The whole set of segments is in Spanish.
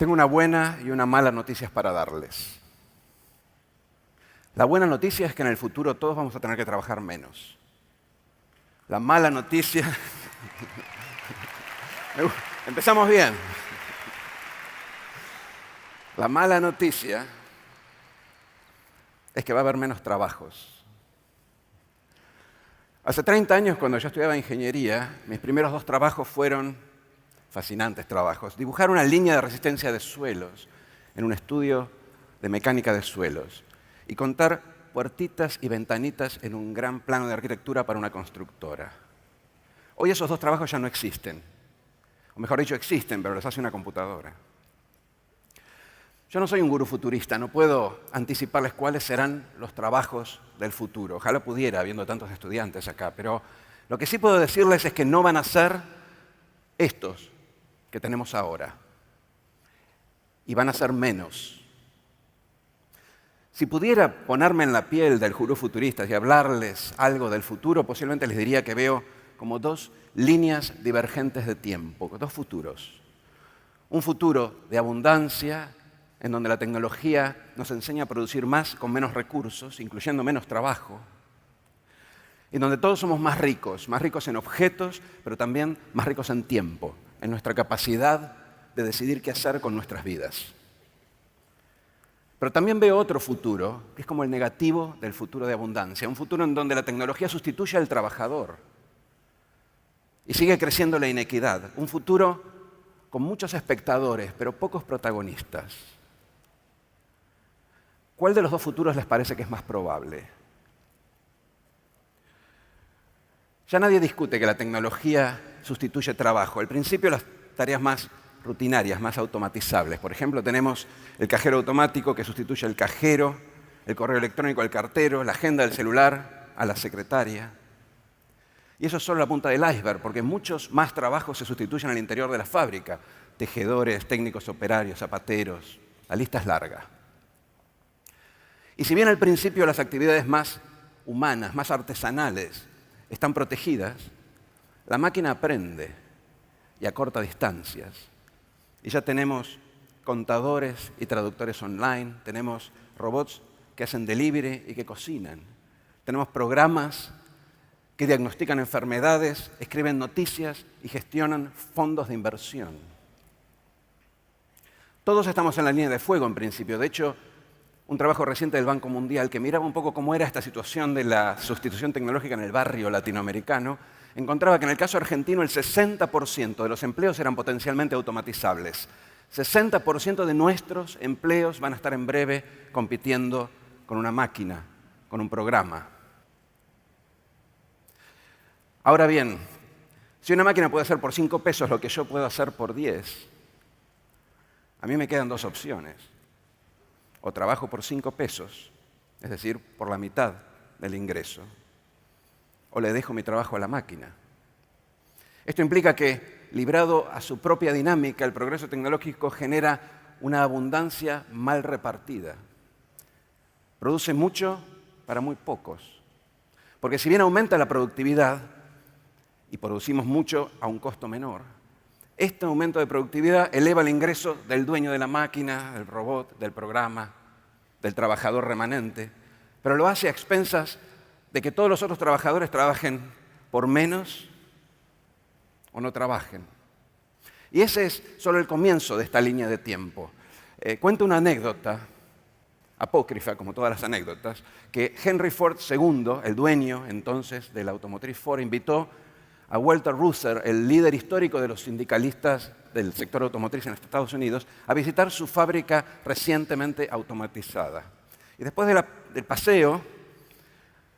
Tengo una buena y una mala noticia para darles. La buena noticia es que en el futuro todos vamos a tener que trabajar menos. La mala noticia... Empezamos bien. La mala noticia es que va a haber menos trabajos. Hace 30 años, cuando yo estudiaba ingeniería, mis primeros 2 trabajos fueron fascinantes trabajos. Dibujar una línea de resistencia de suelos en un estudio de mecánica de suelos y contar puertitas y ventanitas en un gran plano de arquitectura para una constructora. Hoy esos 2 trabajos ya no existen. O mejor dicho, existen, pero los hace una computadora. Yo no soy un gurú futurista, no puedo anticiparles cuáles serán los trabajos del futuro. Ojalá pudiera, habiendo tantos estudiantes acá, pero lo que sí puedo decirles es que no van a ser estos que tenemos ahora. Y van a ser menos. Si pudiera ponerme en la piel del gurú futurista y hablarles algo del futuro, posiblemente les diría que veo como 2 líneas divergentes de tiempo, 2 futuros. Un futuro de abundancia, en donde la tecnología nos enseña a producir más con menos recursos, incluyendo menos trabajo, y donde todos somos más ricos en objetos, pero también más ricos en tiempo, en nuestra capacidad de decidir qué hacer con nuestras vidas. Pero también veo otro futuro, que es como el negativo del futuro de abundancia, un futuro en donde la tecnología sustituye al trabajador y sigue creciendo la inequidad, un futuro con muchos espectadores, pero pocos protagonistas. ¿Cuál de los 2 futuros les parece que es más probable? Ya nadie discute que la tecnología sustituye trabajo. Al principio las tareas más rutinarias, más automatizables. Por ejemplo, tenemos el cajero automático que sustituye al cajero, el correo electrónico al cartero, la agenda del celular a la secretaria. Y eso es solo la punta del iceberg, porque muchos más trabajos se sustituyen al interior de la fábrica. Tejedores, técnicos operarios, zapateros, la lista es larga. Y si bien al principio las actividades más humanas, más artesanales, están protegidas, la máquina aprende y acorta distancias. Y ya tenemos contadores y traductores online, tenemos robots que hacen delivery y que cocinan, tenemos programas que diagnostican enfermedades, escriben noticias y gestionan fondos de inversión. Todos estamos en la línea de fuego en principio. De hecho, un trabajo reciente del Banco Mundial que miraba un poco cómo era esta situación de la sustitución tecnológica en el barrio latinoamericano, encontraba que en el caso argentino el 60% de los empleos eran potencialmente automatizables. 60% de nuestros empleos van a estar en breve compitiendo con una máquina, con un programa. Ahora bien, si una máquina puede hacer por 5 pesos lo que yo puedo hacer por 10, a mí me quedan 2 opciones. O trabajo por 5 pesos, es decir, por la mitad del ingreso, o le dejo mi trabajo a la máquina. Esto implica que, librado a su propia dinámica, el progreso tecnológico genera una abundancia mal repartida. Produce mucho para muy pocos. Porque si bien aumenta la productividad y producimos mucho a un costo menor, este aumento de productividad eleva el ingreso del dueño de la máquina, del robot, del programa, del trabajador remanente, pero lo hace a expensas de que todos los otros trabajadores trabajen por menos o no trabajen. Y ese es solo el comienzo de esta línea de tiempo. Cuento una anécdota, apócrifa como todas las anécdotas, que Henry Ford II, el dueño entonces de la automotriz Ford, invitó a Walter Reuther, el líder histórico de los sindicalistas del sector automotriz en Estados Unidos, a visitar su fábrica recientemente automatizada. Y después del paseo,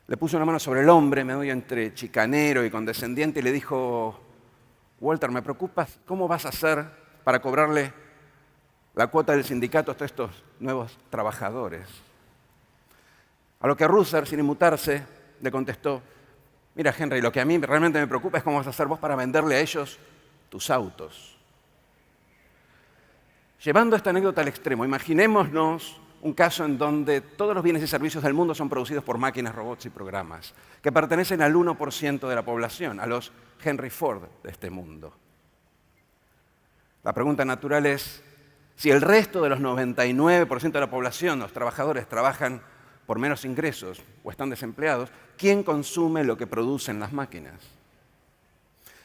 le puso una mano sobre el hombro, medio entre chicanero y condescendiente, y le dijo: Walter, me preocupas, ¿cómo vas a hacer para cobrarle la cuota del sindicato a todos estos nuevos trabajadores? A lo que Reuther, sin inmutarse, le contestó: mira, Henry, lo que a mí realmente me preocupa es cómo vas a hacer vos para venderle a ellos tus autos. Llevando esta anécdota al extremo, imaginémonos un caso en donde todos los bienes y servicios del mundo son producidos por máquinas, robots y programas, que pertenecen al 1% de la población, a los Henry Ford de este mundo. La pregunta natural es: Si el resto de los 99% de la población, los trabajadores, trabajan por menos ingresos o están desempleados, ¿quién consume lo que producen las máquinas?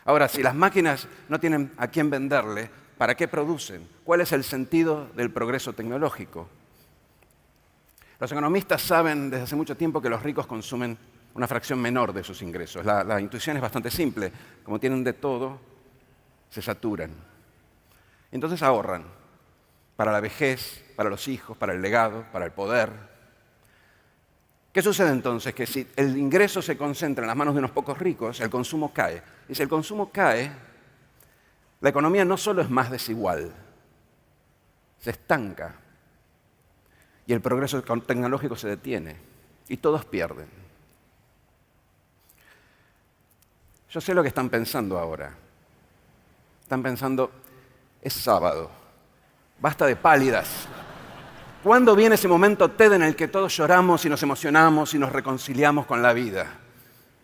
Ahora, si las máquinas no tienen a quién venderle, ¿para qué producen? ¿Cuál es el sentido del progreso tecnológico? Los economistas saben desde hace mucho tiempo que los ricos consumen una fracción menor de sus ingresos. La intuición es bastante simple. Como tienen de todo, se saturan. Entonces ahorran para la vejez, para los hijos, para el legado, para el poder. ¿Qué sucede entonces? Que si el ingreso se concentra en las manos de unos pocos ricos, el consumo cae. Y si el consumo cae, la economía no solo es más desigual, se estanca. Y el progreso tecnológico se detiene. Y todos pierden. Yo sé lo que están pensando ahora. Están pensando, es sábado, basta de pálidas. ¿Cuándo viene ese momento TED en el que todos lloramos y nos emocionamos y nos reconciliamos con la vida?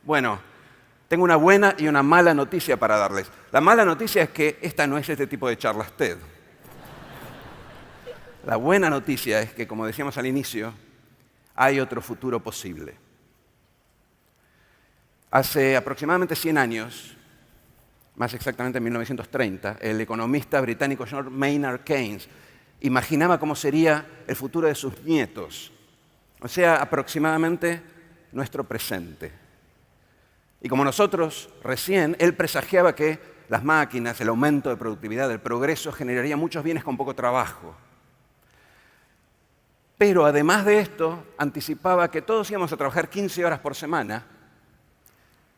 Bueno, tengo una buena y una mala noticia para darles. La mala noticia es que esta no es este tipo de charlas TED. La buena noticia es que, como decíamos al inicio, hay otro futuro posible. Hace aproximadamente 100 años, más exactamente en 1930, el economista británico John Maynard Keynes imaginaba cómo sería el futuro de sus nietos, o sea, aproximadamente nuestro presente. Y como nosotros recién, él presagiaba que las máquinas, el aumento de productividad, el progreso generaría muchos bienes con poco trabajo. Pero además de esto, anticipaba que todos íbamos a trabajar 15 horas por semana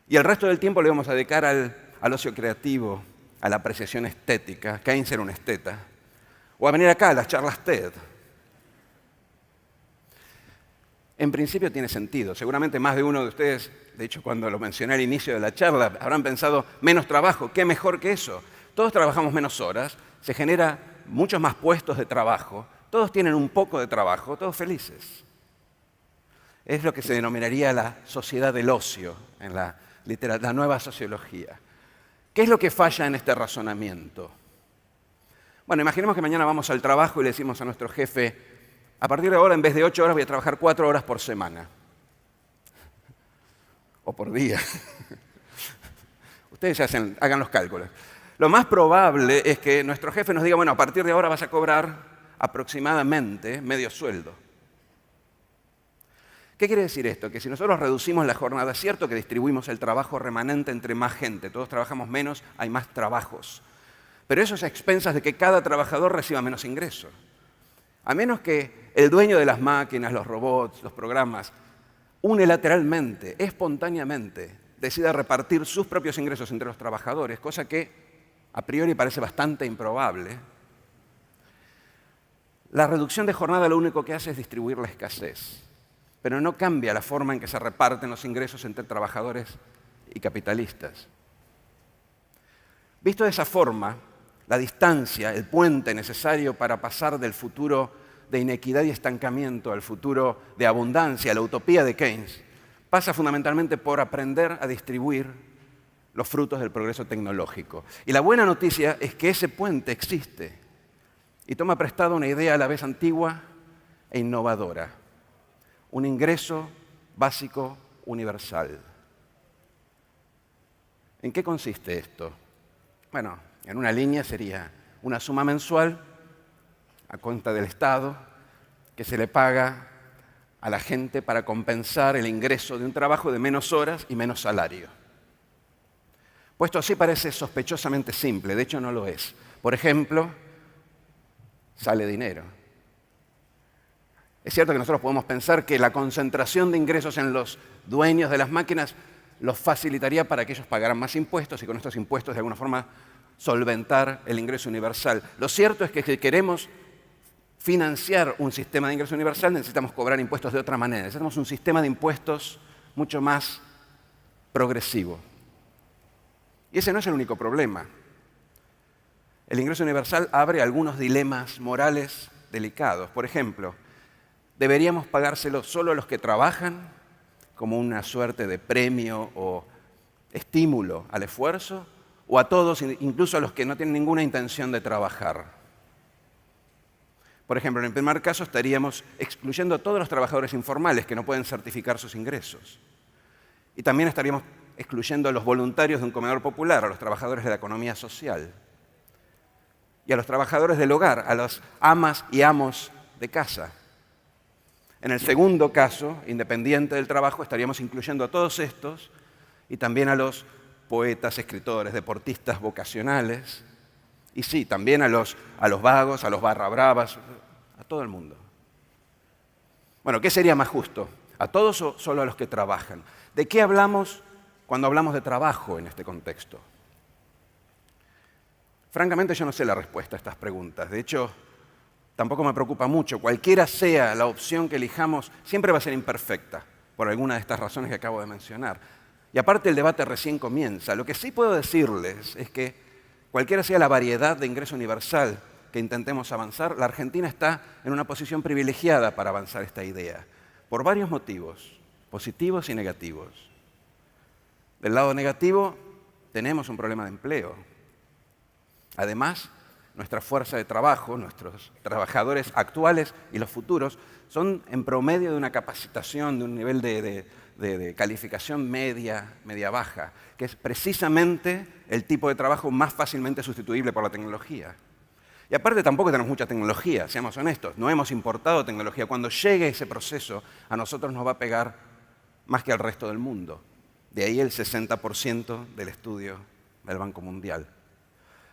y el resto del tiempo lo íbamos a dedicar al ocio creativo, a la apreciación estética. Keynes era un esteta. O a venir acá a las charlas TED. En principio tiene sentido. Seguramente más de uno de ustedes, de hecho cuando lo mencioné al inicio de la charla, habrán pensado, menos trabajo, ¿qué mejor que eso? Todos trabajamos menos horas, se genera muchos más puestos de trabajo, todos tienen un poco de trabajo, todos felices. Es lo que se denominaría la sociedad del ocio en la nueva sociología. ¿Qué es lo que falla en este razonamiento? Bueno, imaginemos que mañana vamos al trabajo y le decimos a nuestro jefe, a partir de ahora, en vez de 8 horas, voy a trabajar 4 horas por semana. O por día. Ustedes hagan los cálculos. Lo más probable es que nuestro jefe nos diga, bueno, a partir de ahora vas a cobrar aproximadamente medio sueldo. ¿Qué quiere decir esto? Que si nosotros reducimos la jornada, es cierto que distribuimos el trabajo remanente entre más gente, todos trabajamos menos, hay más trabajos. Pero eso es a expensas de que cada trabajador reciba menos ingresos. A menos que el dueño de las máquinas, los robots, los programas, unilateralmente, espontáneamente, decida repartir sus propios ingresos entre los trabajadores, cosa que a priori parece bastante improbable, la reducción de jornada lo único que hace es distribuir la escasez, pero no cambia la forma en que se reparten los ingresos entre trabajadores y capitalistas. Visto de esa forma, la distancia, el puente necesario para pasar del futuro de inequidad y estancamiento al futuro de abundancia, la utopía de Keynes, pasa fundamentalmente por aprender a distribuir los frutos del progreso tecnológico. Y la buena noticia es que ese puente existe y toma prestado una idea a la vez antigua e innovadora, un ingreso básico universal. ¿En qué consiste esto? Bueno, en una línea sería una suma mensual a cuenta del Estado que se le paga a la gente para compensar el ingreso de un trabajo de menos horas y menos salario. Puesto así parece sospechosamente simple, de hecho no lo es. Por ejemplo, sale dinero. Es cierto que nosotros podemos pensar que la concentración de ingresos en los dueños de las máquinas los facilitaría para que ellos pagaran más impuestos y con estos impuestos de alguna forma solventar el ingreso universal. Lo cierto es que si queremos financiar un sistema de ingreso universal necesitamos cobrar impuestos de otra manera. Necesitamos un sistema de impuestos mucho más progresivo. Y ese no es el único problema. El ingreso universal abre algunos dilemas morales delicados. Por ejemplo, ¿deberíamos pagárselo solo a los que trabajan como una suerte de premio o estímulo al esfuerzo? ¿O a todos, incluso a los que no tienen ninguna intención de trabajar? Por ejemplo, en el primer caso estaríamos excluyendo a todos los trabajadores informales que no pueden certificar sus ingresos. Y también estaríamos excluyendo a los voluntarios de un comedor popular, a los trabajadores de la economía social. Y a los trabajadores del hogar, a las amas y amos de casa. En el segundo caso, independiente del trabajo, estaríamos incluyendo a todos estos y también a los poetas, escritores, deportistas vocacionales. Y sí, también a los vagos, a los barra bravas, a todo el mundo. Bueno, ¿qué sería más justo? ¿A todos o solo a los que trabajan? ¿De qué hablamos cuando hablamos de trabajo en este contexto? Francamente, yo no sé la respuesta a estas preguntas. De hecho, tampoco me preocupa mucho. Cualquiera sea la opción que elijamos, siempre va a ser imperfecta, por alguna de estas razones que acabo de mencionar. Y aparte, el debate recién comienza. Lo que sí puedo decirles es que cualquiera sea la variedad de ingreso universal que intentemos avanzar, la Argentina está en una posición privilegiada para avanzar esta idea, por varios motivos, positivos y negativos. Del lado negativo, tenemos un problema de empleo. Además, nuestra fuerza de trabajo, nuestros trabajadores actuales y los futuros, son en promedio de una capacitación, de un nivel de calificación media-baja, que es precisamente el tipo de trabajo más fácilmente sustituible por la tecnología. Y aparte tampoco tenemos mucha tecnología, seamos honestos, no hemos importado tecnología. Cuando llegue ese proceso, a nosotros nos va a pegar más que al resto del mundo. De ahí el 60% del estudio del Banco Mundial.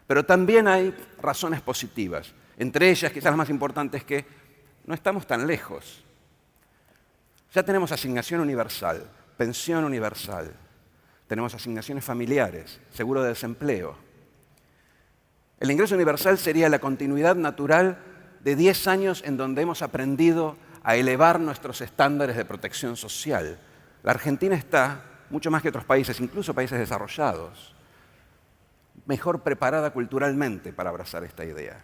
Pero también hay razones positivas. Entre ellas, quizás la más importante, es que no estamos tan lejos. Ya tenemos asignación universal, pensión universal, tenemos asignaciones familiares, seguro de desempleo. El ingreso universal sería la continuidad natural de 10 años en donde hemos aprendido a elevar nuestros estándares de protección social. La Argentina está, mucho más que otros países, incluso países desarrollados, mejor preparada culturalmente para abrazar esta idea.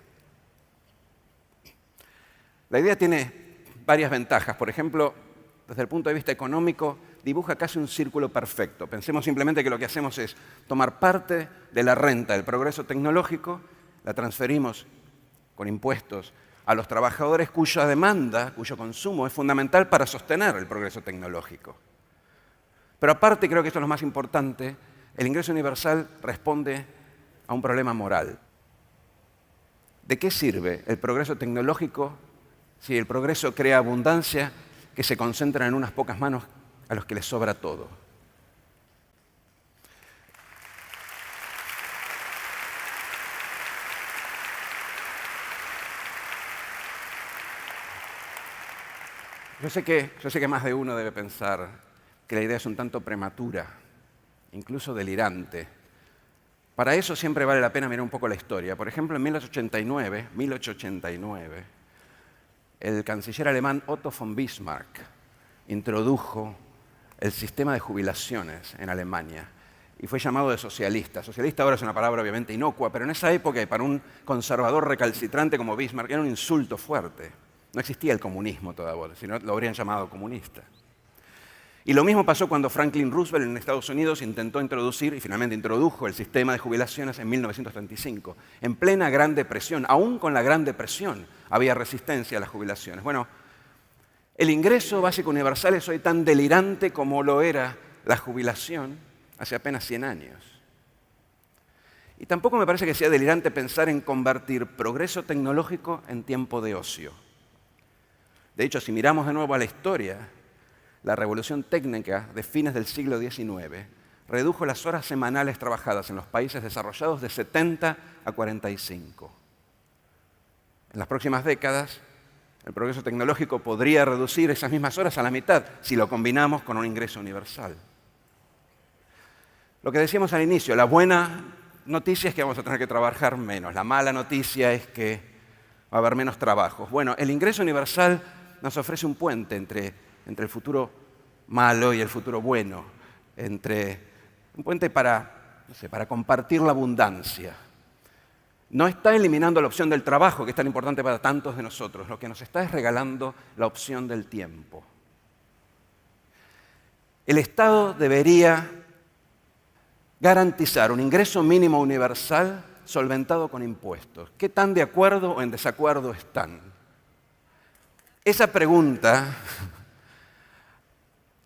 La idea tiene varias ventajas. Por ejemplo, desde el punto de vista económico, dibuja casi un círculo perfecto. Pensemos simplemente que lo que hacemos es tomar parte de la renta del progreso tecnológico, la transferimos con impuestos a los trabajadores cuya demanda, cuyo consumo es fundamental para sostener el progreso tecnológico. Pero aparte, creo que esto es lo más importante, el ingreso universal responde a un problema moral. ¿De qué sirve el progreso tecnológico si el progreso crea abundancia que se concentra en unas pocas manos a los que les sobra todo? Yo sé que más de uno debe pensar que la idea es un tanto prematura, incluso delirante. Para eso siempre vale la pena mirar un poco la historia. Por ejemplo, en 1889, el canciller alemán Otto von Bismarck introdujo el sistema de jubilaciones en Alemania y fue llamado de socialista. Socialista ahora es una palabra obviamente inocua, pero en esa época, para un conservador recalcitrante como Bismarck, era un insulto fuerte. No existía el comunismo todavía, sino lo habrían llamado comunista. Y lo mismo pasó cuando Franklin Roosevelt en Estados Unidos intentó introducir, y finalmente introdujo, el sistema de jubilaciones en 1935, en plena Gran Depresión. Aún con la Gran Depresión había resistencia a las jubilaciones. Bueno, el ingreso básico universal es hoy tan delirante como lo era la jubilación hace apenas 100 años. Y tampoco me parece que sea delirante pensar en convertir progreso tecnológico en tiempo de ocio. De hecho, si miramos de nuevo a la historia, la revolución técnica de fines del siglo XIX redujo las horas semanales trabajadas en los países desarrollados de 70 a 45. En las próximas décadas, el progreso tecnológico podría reducir esas mismas horas a la mitad si lo combinamos con un ingreso universal. Lo que decíamos al inicio, la buena noticia es que vamos a tener que trabajar menos. La mala noticia es que va a haber menos trabajos. Bueno, el ingreso universal nos ofrece un puente entre el futuro malo y el futuro bueno, un puente para compartir la abundancia. No está eliminando la opción del trabajo, que es tan importante para tantos de nosotros. Lo que nos está es regalando la opción del tiempo. El Estado debería garantizar un ingreso mínimo universal solventado con impuestos. ¿Qué tan de acuerdo o en desacuerdo están? Esa pregunta,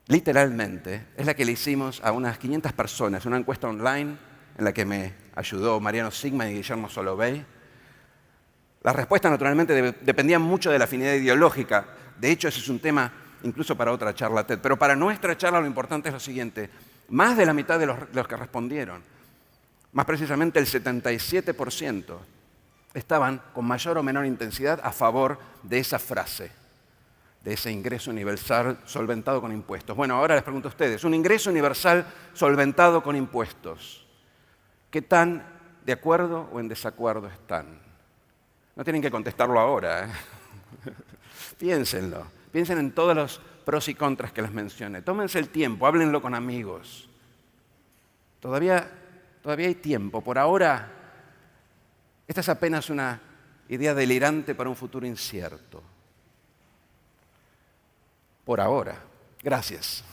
literalmente, es la que le hicimos a unas 500 personas, una encuesta online en la que me ayudó Mariano Sigman y Guillermo Solovey. Las respuestas, naturalmente, dependían mucho de la afinidad ideológica. De hecho, ese es un tema incluso para otra charla TED. Pero para nuestra charla lo importante es lo siguiente. Más de la mitad de los que respondieron, más precisamente el 77%, estaban con mayor o menor intensidad a favor de esa frase, de ese ingreso universal solventado con impuestos. Bueno, ahora les pregunto a ustedes, un ingreso universal solventado con impuestos, ¿qué tan de acuerdo o en desacuerdo están? No tienen que contestarlo ahora, ¿eh? Piénsenlo. Piensen en todos los pros y contras que les mencioné. Tómense el tiempo, háblenlo con amigos. Todavía hay tiempo. Por ahora, esta es apenas una idea delirante para un futuro incierto. Por ahora. Gracias.